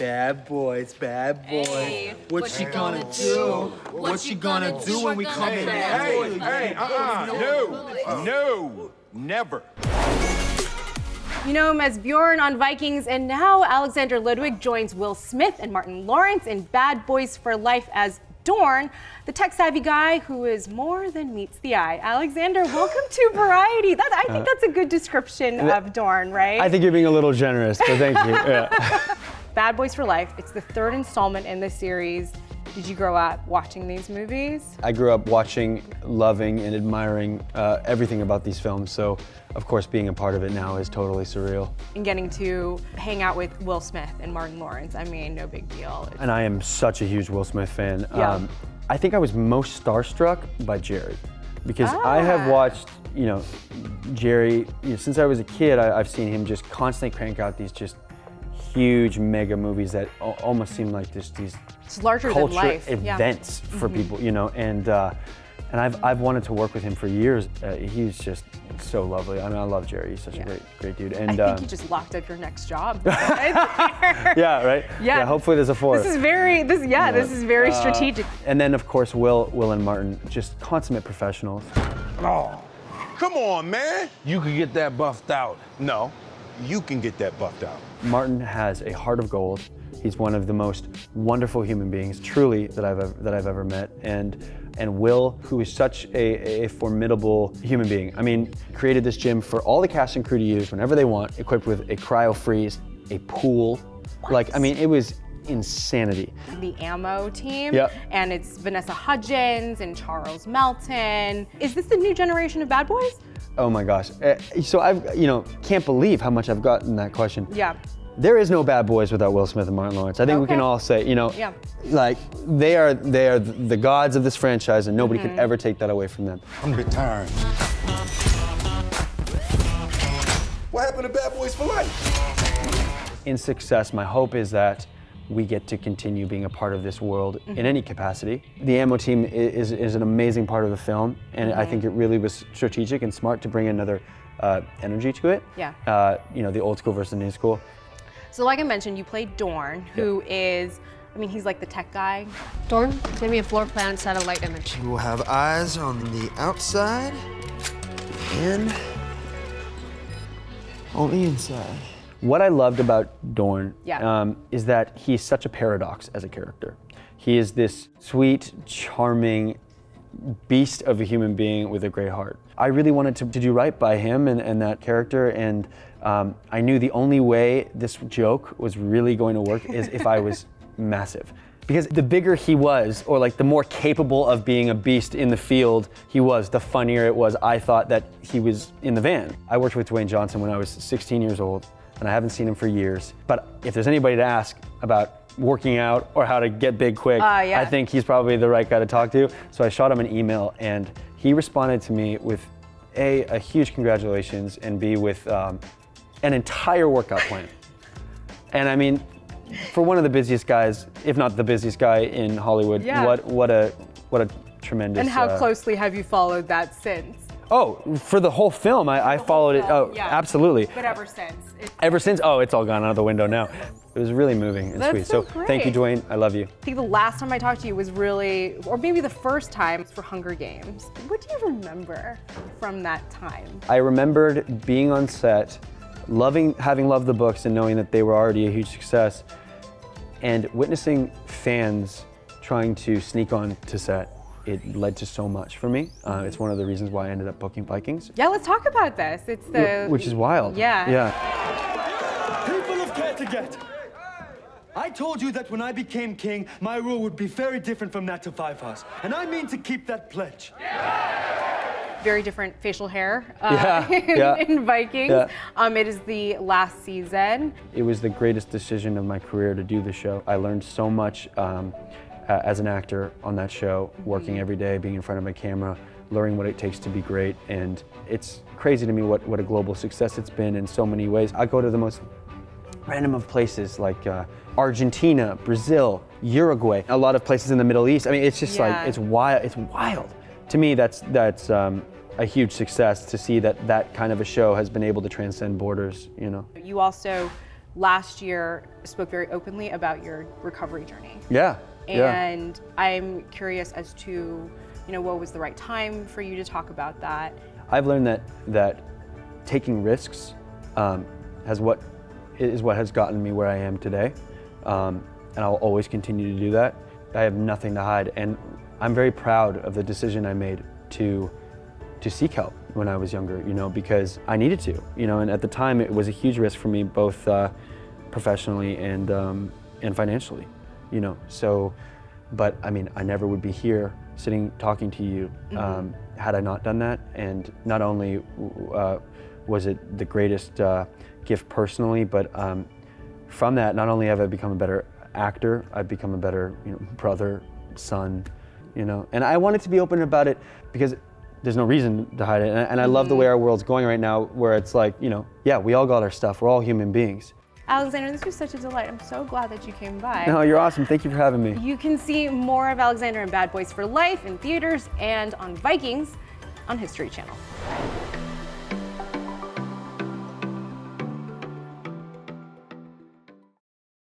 Bad boys, bad boys. Hey, what she gonna do? What she gonna do when we come in? No, never. You know him as Bjorn on Vikings, and now Alexander Ludwig joins Will Smith and Martin Lawrence in Bad Boys for Life as Dorne, the tech-savvy guy who is more than meets the eye. Alexander, welcome to Variety. I think that's a good description of Dorne, right? I think you're being a little generous, but thank you. Yeah. Bad Boys for Life, it's the third installment in the series. Did you grow up watching these movies? I grew up watching, loving, and admiring everything about these films, so of course being a part of it now is totally surreal. And getting to hang out with Will Smith and Martin Lawrence, I mean, no big deal. And I am such a huge Will Smith fan. Yeah. I think I was most starstruck by Jerry, because I have watched, Jerry, since I was a kid. I've seen him just constantly crank out these just huge mega movies that almost seem like these it's larger culture than life events for people, and I've wanted to work with him for years. He's just so lovely. I mean, I love Jerry. He's such a great dude. And I think you just locked up your next job. Yeah, right. Yeah. Hopefully there's a fourth. This is very strategic. And then of course Will and Martin, just consummate professionals. Oh, come on, man. You can get that buffed out. No, you can get that buffed out. Martin has a heart of gold. He's one of the most wonderful human beings, truly, that I've ever met. And Will, who is such a formidable human being. I mean, created this gym for all the cast and crew to use whenever they want, equipped with a cryo freeze, a pool. What? Like, I mean, it was insanity. The Ammo team, yep. And it's Vanessa Hudgens and Charles Melton. Is this the new generation of Bad Boys? Oh my gosh. So I've, can't believe how much I've gotten that question. Yeah. There is no Bad Boys without Will Smith and Martin Lawrence. I think we can all say, like they are the gods of this franchise, and nobody could ever take that away from them. I'm retiring. What happened to Bad Boys for Life? In success, my hope is that we get to continue being a part of this world in any capacity. The Ammo team is an amazing part of the film, and I think it really was strategic and smart to bring another energy to it. Yeah. The old school versus the new school. So like I mentioned, you played Dorne, who is, I mean, he's like the tech guy. Dorne, give me a floor plan satellite image. We'll have eyes on the outside and on the inside. What I loved about Dorne is that he's such a paradox as a character. He is this sweet, charming beast of a human being with a great heart. I really wanted to do right by him and that character, and I knew the only way this joke was really going to work is if I was massive. Because the bigger he was, or like the more capable of being a beast in the field he was, the funnier it was. I thought that he was in the van. I worked with Dwayne Johnson when I was 16 years old, and I haven't seen him for years. But if there's anybody to ask about working out or how to get big quick, I think he's probably the right guy to talk to. So I shot him an email, and he responded to me with a huge congratulations, and B, with an entire workout plan. And I mean, for one of the busiest guys, if not the busiest guy in Hollywood, what a tremendous. And how closely have you followed that since? Oh, for the whole film, I followed it. Oh, absolutely. But ever since? Ever since? Oh, it's all gone out of the window now. It was really moving and sweet. So thank you, Dwayne. I love you. I think the last time I talked to you was really, or maybe the first time, for Hunger Games. What do you remember from that time? I remembered being on set, having loved the books and knowing that they were already a huge success, and witnessing fans trying to sneak on to set. It led to so much for me. It's one of the reasons why I ended up booking Vikings. Yeah, let's talk about this. It's which is wild. Yeah. People of Kattegat, I told you that when I became king, my rule would be very different from that of Five House, and I mean to keep that pledge. Very different facial hair in Vikings. Yeah. It is the last season. It was the greatest decision of my career to do the show. I learned so much as an actor on that show, working every day, being in front of a camera, learning what it takes to be great, and it's crazy to me what a global success it's been in so many ways. I go to the most random of places like Argentina, Brazil, Uruguay, a lot of places in the Middle East. I mean, it's just like, it's wild. It's wild. To me, that's a huge success to see that kind of a show has been able to transcend borders, You also last year spoke very openly about your recovery journey. Yeah. And I'm curious as to, you know, what was the right time for you to talk about that? I've learned that taking risks is what has gotten me where I am today, and I'll always continue to do that. I have nothing to hide, and I'm very proud of the decision I made to seek help when I was younger, you know, because I needed to, you know, and at the time it was a huge risk for me, both professionally and financially, you know. So, but I mean, I never would be here sitting talking to you had I not done that. And not only was it the greatest gift personally, but from that, not only have I become a better actor, I've become a better, you know, brother, son, you know. And I wanted to be open about it because there's no reason to hide it. And I love the way our world's going right now, where it's like, you know, yeah, we all got our stuff. We're all human beings. Alexander, this was such a delight. I'm so glad that you came by. No, you're awesome. Thank you for having me. You can see more of Alexander in Bad Boys for Life in theaters and on Vikings on History Channel.